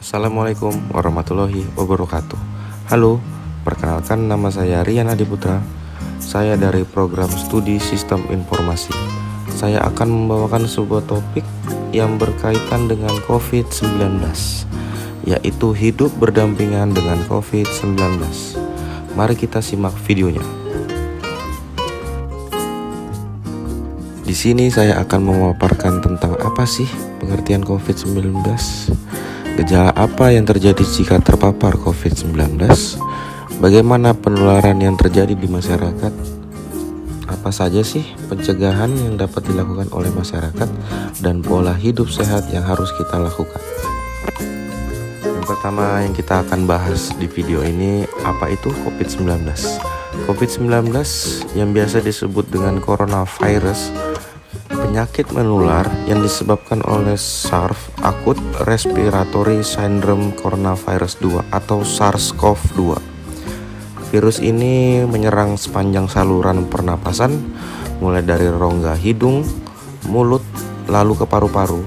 Assalamualaikum warahmatullahi wabarakatuh. Halo, perkenalkan nama saya Rian Adiputra. Saya dari program studi Sistem Informasi. Saya akan membawakan sebuah topik yang berkaitan dengan COVID-19, yaitu hidup berdampingan dengan COVID-19. Mari kita simak videonya. Di sini saya akan memaparkan tentang apa sih pengertian COVID-19, gejala apa yang terjadi jika terpapar COVID-19, bagaimana penularan yang terjadi di masyarakat, apa saja sih pencegahan yang dapat dilakukan oleh masyarakat, dan pola hidup sehat yang harus kita lakukan. Yang pertama yang kita akan bahas di video ini, apa itu COVID-19? COVID-19 yang biasa disebut dengan coronavirus, penyakit menular yang disebabkan oleh SARS, Acute Respiratory Syndrome Coronavirus 2 atau SARS-CoV-2. Virus ini menyerang sepanjang saluran pernapasan, mulai dari rongga hidung, mulut, lalu ke paru-paru,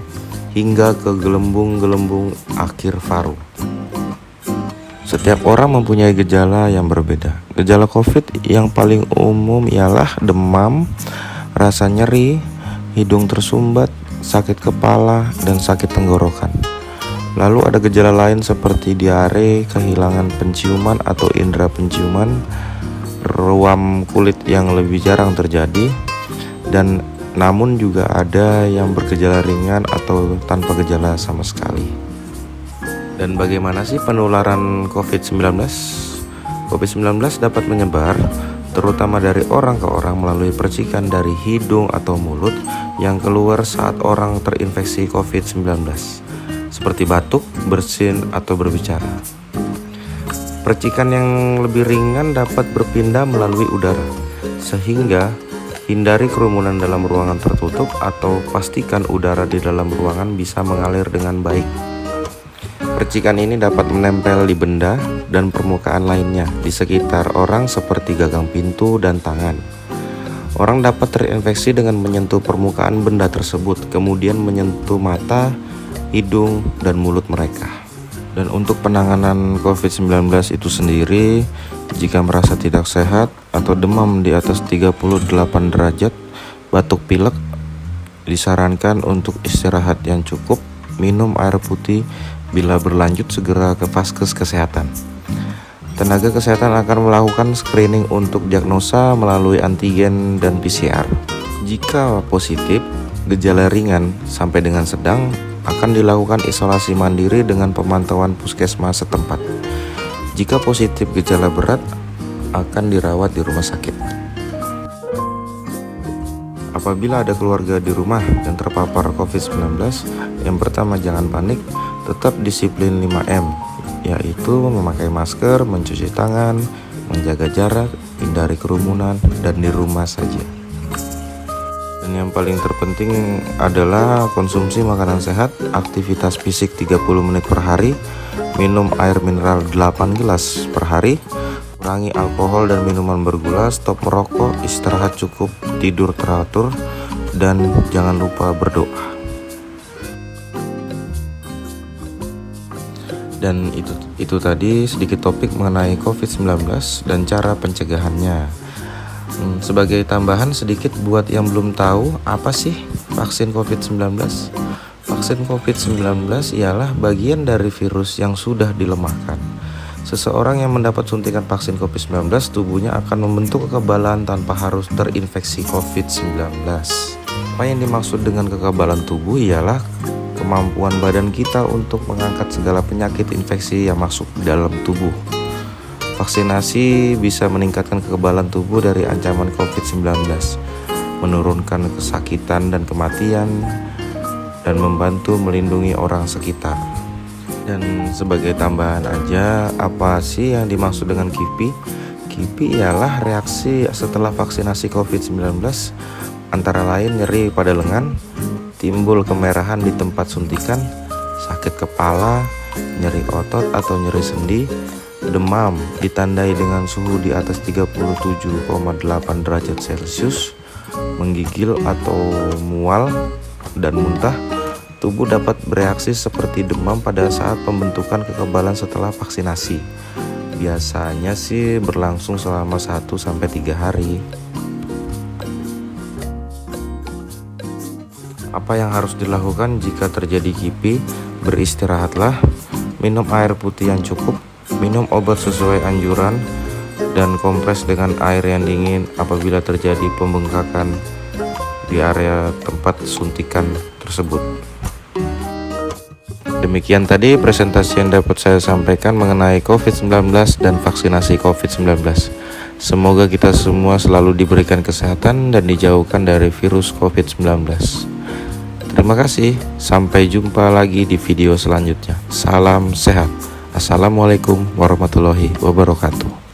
hingga ke gelembung-gelembung akhir paru. Setiap orang mempunyai gejala yang berbeda. Gejala COVID yang paling umum ialah demam, rasa nyeri, hidung tersumbat, sakit kepala, dan sakit tenggorokan. Lalu ada gejala lain seperti diare, kehilangan penciuman atau indera penciuman, ruam kulit yang lebih jarang terjadi, dan namun juga ada yang bergejala ringan atau tanpa gejala sama sekali. Dan bagaimana sih penularan COVID-19? COVID-19 dapat menyebar terutama dari orang ke orang melalui percikan dari hidung atau mulut yang keluar saat orang terinfeksi COVID-19, seperti batuk, bersin, atau berbicara. Percikan yang lebih ringan dapat berpindah melalui udara, sehingga hindari kerumunan dalam ruangan tertutup atau pastikan udara di dalam ruangan bisa mengalir dengan baik. Percikan ini dapat menempel di benda dan permukaan lainnya di sekitar orang seperti gagang pintu dan tangan. Orang dapat terinfeksi dengan menyentuh permukaan benda tersebut, kemudian menyentuh mata, hidung, dan mulut mereka. Dan untuk penanganan COVID-19 itu sendiri, jika merasa tidak sehat atau demam di atas 38 derajat, batuk pilek, disarankan untuk istirahat yang cukup, minum air putih, bila berlanjut segera ke vaskes kesehatan. Tenaga kesehatan akan melakukan screening untuk diagnosa melalui antigen dan PCR. Jika positif, gejala ringan sampai dengan sedang akan dilakukan isolasi mandiri dengan pemantauan puskesmas setempat. Jika positif gejala berat, akan dirawat di rumah sakit. Apabila ada keluarga di rumah yang terpapar COVID-19, yang pertama jangan panik, tetap disiplin 5M, yaitu memakai masker, mencuci tangan, menjaga jarak, hindari kerumunan, dan di rumah saja. Dan yang paling terpenting adalah konsumsi makanan sehat, aktivitas fisik 30 menit per hari, minum air mineral 8 gelas per hari, kurangi alkohol dan minuman bergula, stop merokok, istirahat cukup, tidur teratur, dan jangan lupa berdoa. Dan itu tadi sedikit topik mengenai COVID-19 dan cara pencegahannya. Sebagai tambahan sedikit buat yang belum tahu, apa sih vaksin COVID-19? Vaksin COVID-19 ialah bagian dari virus yang sudah dilemahkan. Seseorang yang mendapat suntikan vaksin COVID-19, tubuhnya akan membentuk kekebalan tanpa harus terinfeksi COVID-19. Apa yang dimaksud dengan kekebalan tubuh ialah kemampuan badan kita untuk mengangkat segala penyakit infeksi yang masuk di dalam tubuh. Vaksinasi bisa meningkatkan kekebalan tubuh dari ancaman COVID-19, menurunkan kesakitan dan kematian, dan membantu melindungi orang sekitar. Dan sebagai tambahan aja, apa sih yang dimaksud dengan KIPI? KIPI ialah reaksi setelah vaksinasi COVID-19, antara lain nyeri pada lengan, timbul kemerahan di tempat suntikan, sakit kepala, nyeri otot atau nyeri sendi, demam ditandai dengan suhu di atas 37,8 derajat Celcius, menggigil atau mual dan muntah, tubuh dapat bereaksi seperti demam pada saat pembentukan kekebalan setelah vaksinasi. Biasanya sih berlangsung selama 1-3 hari. Apa yang harus dilakukan jika terjadi KIPI? Beristirahatlah, minum air putih yang cukup, minum obat sesuai anjuran, dan kompres dengan air yang dingin apabila terjadi pembengkakan di area tempat suntikan tersebut. Demikian tadi presentasi yang dapat saya sampaikan mengenai COVID-19 dan vaksinasi COVID-19. Semoga kita semua selalu diberikan kesehatan dan dijauhkan dari virus COVID-19. Terima kasih, sampai jumpa lagi di video selanjutnya. Salam sehat. Assalamualaikum warahmatullahi wabarakatuh.